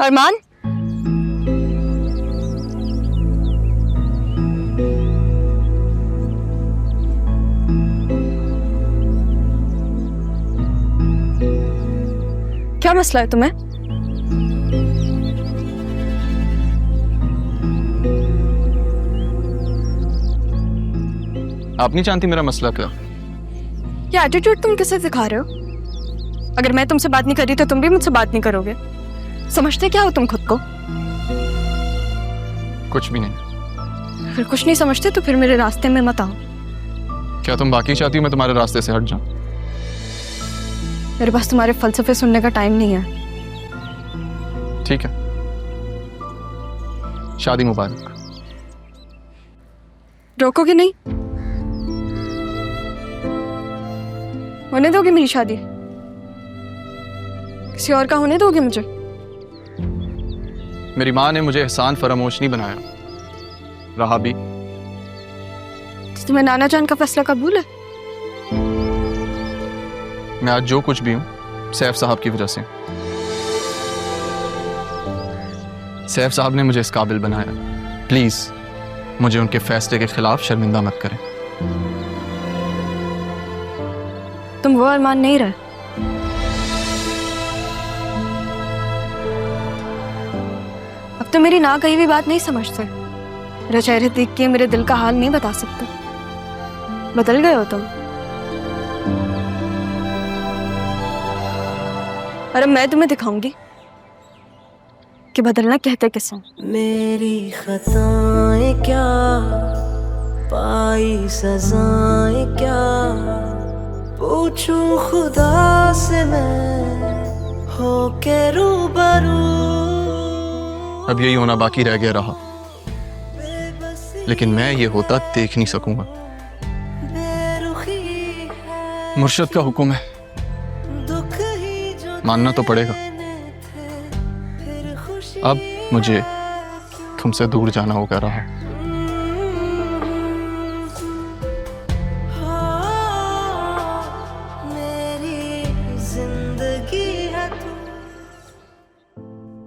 अरमान, क्या मसला है तुम्हें? आप नहीं जानती मेरा मसला क्या? ये एटीट्यूड तुम किसे सिखा रहे हो? अगर मैं तुमसे बात नहीं कर रही तो तुम भी मुझसे बात नहीं करोगे। समझते क्या हो तुम खुद को? कुछ भी नहीं। फिर कुछ नहीं समझते तो फिर मेरे रास्ते में मत आओ। क्या तुम बाकी चाहती हो मैं तुम्हारे रास्ते से हट जाऊं? मेरे पास तुम्हारे फलसफे सुनने का टाइम नहीं है। ठीक है, शादी मुबारक। रोकोगे नहीं? होने दोगे मेरी शादी? किसी और का होने दोगे मुझे? मेरी माँ ने मुझे एहसान फरामोश नहीं बनाया, रहा भी। तो तुम्हें नाना जान का फैसला कबूल है? मैं आज जो कुछ भी हूँ सैफ साहब की वजह से। सैफ साहब ने मुझे इस काबिल बनाया। प्लीज मुझे उनके फैसले के खिलाफ शर्मिंदा मत करें। तुम वो अरमान नहीं रहे। अब तो मेरी ना कही हुई बात नहीं समझते। मेरा चेहरे देख के मेरे दिल का हाल नहीं बता सकते। बदल गए हो तुम। और अब मैं तुम्हें दिखाऊंगी कि बदलना कहते किसे। मेरी खताएं क्या, पाई सजाएं क्या, पूछूं खुदा से मैं हो के रूबरू। अब यही होना बाकी रह गया रहा, लेकिन मैं ये होता देख नहीं सकूंगा। मुर्शद का हुक्म है, मानना तो पड़ेगा। अब मुझे तुमसे दूर जाना होगा रहा।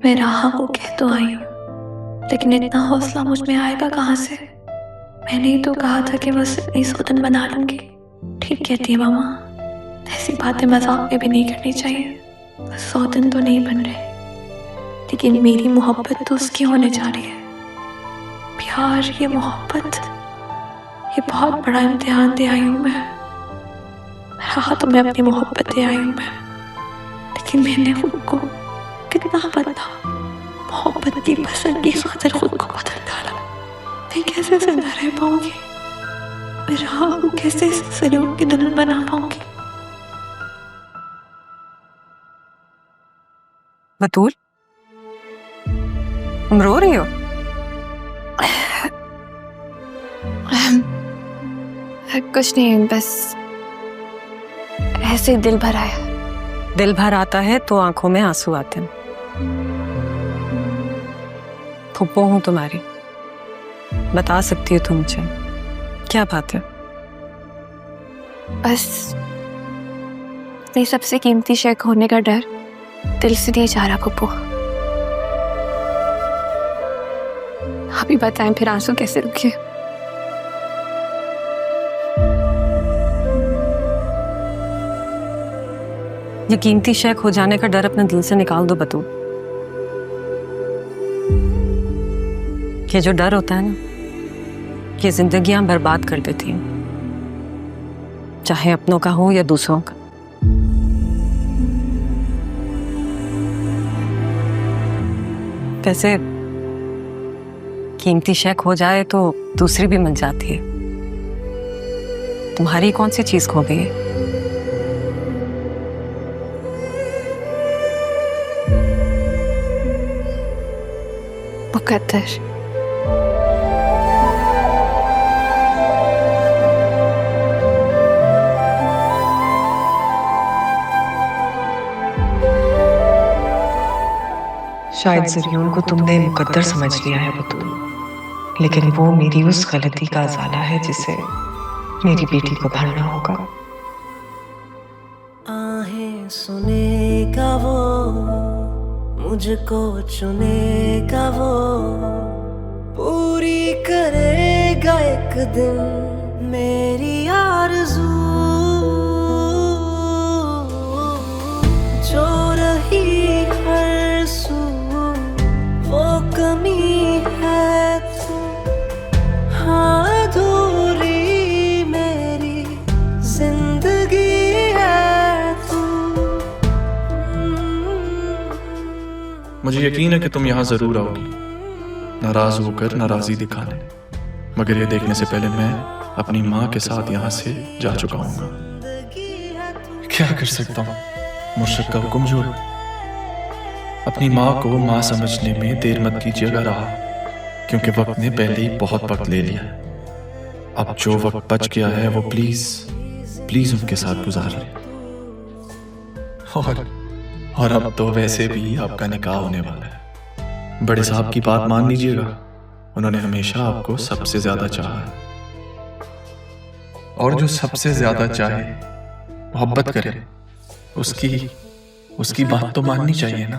मैं राह को कह तो आई हूँ, लेकिन इतना हौसला मुझ में आएगा कहाँ से? मैंने ही तो कहा था कि बस इतनी सौतन बना लूंगी। ठीक कहती है मामा, ऐसी बातें मजाक में भी नहीं करनी चाहिए। बस सौतन तो नहीं बन रहे, लेकिन मेरी मोहब्बत तो उसकी होने जा रही है। प्यार, ये मोहब्बत, ये बहुत बड़ा इम्तिहान दे आई हूँ मैं। रहा तो मैं अपनी मोहब्बत दे आई हूँ मैं, लेकिन मैंने खुद को कितना बदला। मोहब्बत की पसंद की खातिर खुद को बदल डाला। मैं कैसे जिंदा रह पाऊंगी? मैं राह को कैसे सलीम की दुल्हन बना पाऊंगी? बतूल, तुम रो रही हो? कुछ नहीं, बस ऐसे ही दिल भर आया। दिल भर आता है तो आंखों में आंसू आते हैं। फुप्पो हूं तुम्हारी, बता सकती हो तुम मुझे क्या बात है? बस अपनी सबसे कीमती शय खोने का डर दिल से नहीं जा रहा पप्पू। आप ही बताएं फिर आंसू कैसे रुके? ये कीमती शय खो जाने का डर अपने दिल से निकाल दो बतूल। ये जो डर होता है ना, ये जिंदगियां बर्बाद कर देती हैं, चाहे अपनों का हो या दूसरों का। वैसे कीमती शय खो जाए तो दूसरी भी मिल जाती है। तुम्हारी कौन सी चीज खो गई है? मुकद्दर। शायद ज़रियों को तुमने मुकद्दर समझ लिया है बतूल, लेकिन वो मेरी उस गलती का अजाला है जिसे मेरी बेटी को भरना होगा। आहें सुनेगा वो मुझको चुनेगा वो, पूरी करेगा एक दिन मेरी आरज़ू। जो रही हर सू वो कमी है तू, हाँ अधूरी मेरी जिंदगी है तू। मुझे यकीन है कि तुम यहाँ जरूर आओगी, नाराज होकर नाराजगी दिखाने, मगर ये देखने से पहले मैं अपनी माँ के साथ यहाँ से जा चुका हूँ। क्या कर सकता हूँ, मुर्शिद का हुक्म जो अपनी माँ को माँ समझने में देर मत कीजिएगा रहा, क्योंकि वक्त ने पहले ही बहुत वक्त ले लिया। अब जो वक्त बच गया है वो प्लीज प्लीज उनके साथ गुजार लें। और अब तो वैसे भी आपका निकाह होने वाला है। बड़े साहब की बात मान लीजिएगा, उन्होंने हमेशा आपको सबसे ज्यादा चाहा है, और जो सबसे ज्यादा चाहे मोहब्बत करे उसकी बात तो माननी चाहिए ना।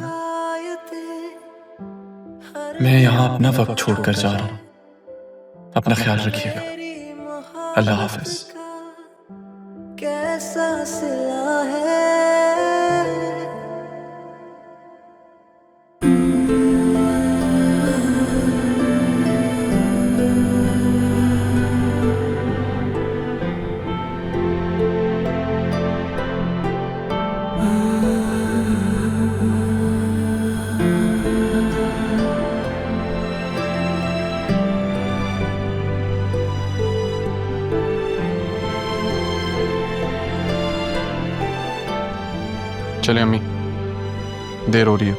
मैं यहाँ अपना वक्त छोड़कर जा रहा हूँ, अपना ख्याल रखिएगा। अल्लाह हाफिज। कैसा सिला है चले अम्मी, देर हो रही है।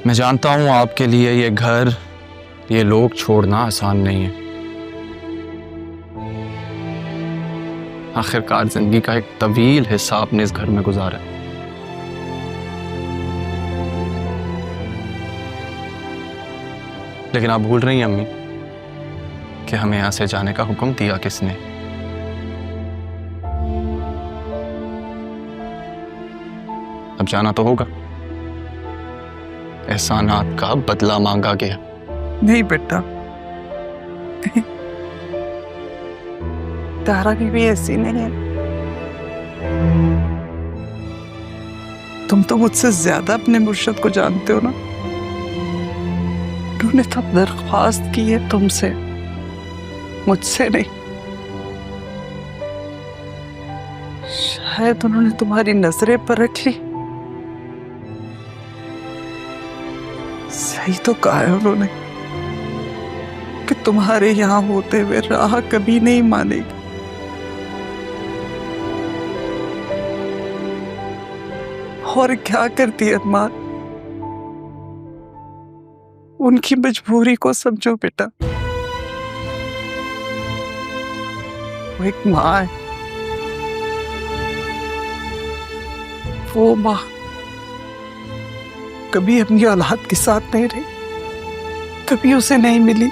मैं जानता हूं आपके लिए ये घर, ये लोग छोड़ना आसान नहीं है। आखिरकार जिंदगी का एक तवील हिस्सा आपने इस घर में गुजारा है। लेकिन आप भूल रही हैं अम्मी कि हमें यहां से जाने का हुक्म दिया किसने? अब जाना तो होगा, एहसानात का बदला मांगा गया। नहीं बेटा, तारा भी ऐसी नहीं है। तुम तो मुझसे ज्यादा अपने मुर्शिद को जानते हो ना। उन्होंने तो दरख्वास्त की है तुमसे, मुझसे नहीं। शायद उन्होंने तुम्हारी नजरें पर रख ली। सही तो कहा है उन्होंने कि तुम्हारे यहाँ होते हुए राह कभी नहीं मानेगी। और क्या करती है माँ, उनकी मजबूरी को समझो बेटा। वो एक माँ है, वो माँ कभी अपनी औलाद के साथ नहीं रही, कभी उसे नहीं मिली।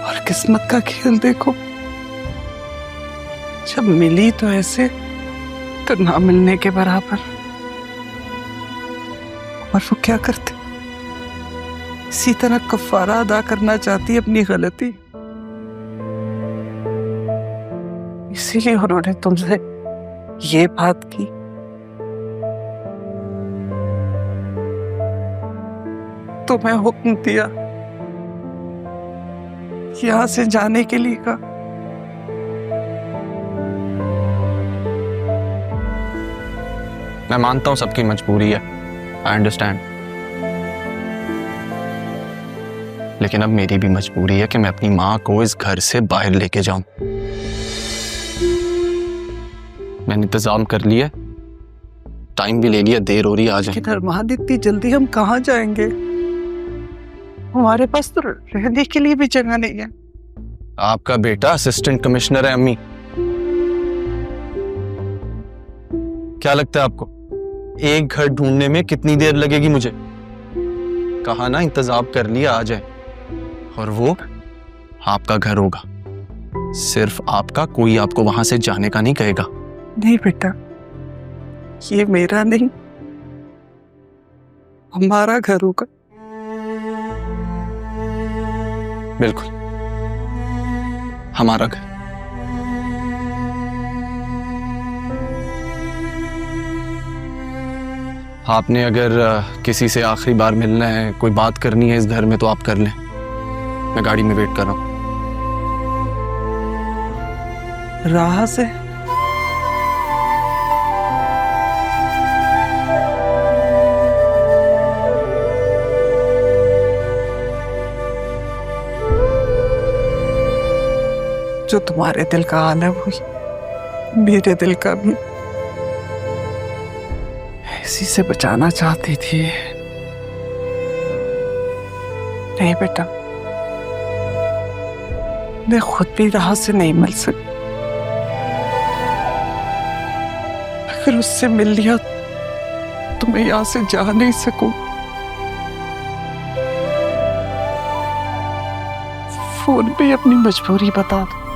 और किस्मत का खेल देखो, जब मिली तो ऐसे, तो ना मिलने के बराबर। और वो क्या करते, इसी तरह कफारा अदा करना चाहती अपनी गलती। इसीलिए उन्होंने तुमसे ये बात की। तुम्हें हुक्म दिया, यहां से जाने के लिए कहा। मैं मानता हूं सबकी मजबूरी है, आई अंडरस्टैंड, लेकिन अब मेरी भी मजबूरी है कि मैं अपनी माँ को इस घर से बाहर लेके जाऊं। मैंने इंतजाम कर लिया, टाइम भी ले लिया, देर हो रही है, आ जाए। अरमान, इतनी जल्दी हम कहाँ जाएंगे? हमारे पास तो रहने के लिए भी जगह नहीं है। आपका बेटा असिस्टेंट कमिश्नर है अम्मी, क्या लगता है आपको एक घर ढूंढने में कितनी देर लगेगी मुझे? कहा ना इंतजाम कर लिया आ जाए, और वो आपका घर होगा, सिर्फ आपका, कोई आपको वहां से जाने का नहीं कहेगा। नहीं बेटा, ये मेरा नहीं, हमारा घर होगा। बिल्कुल, हमारा घर। आपने अगर किसी से आखिरी बार मिलना है, कोई बात करनी है इस घर में, तो आप कर लें। मैं गाड़ी में वेट कर रहा हूं। राह से जो तुम्हारे दिल का हाल है वही मेरे दिल का भी। इसी से बचाना चाहती थी। नहीं बेटा, मैं खुद भी राह से नहीं मिल सकती। अगर उससे मिल लिया तो मैं यहां से जा नहीं सकूं। फोन पे अपनी मजबूरी बता दो।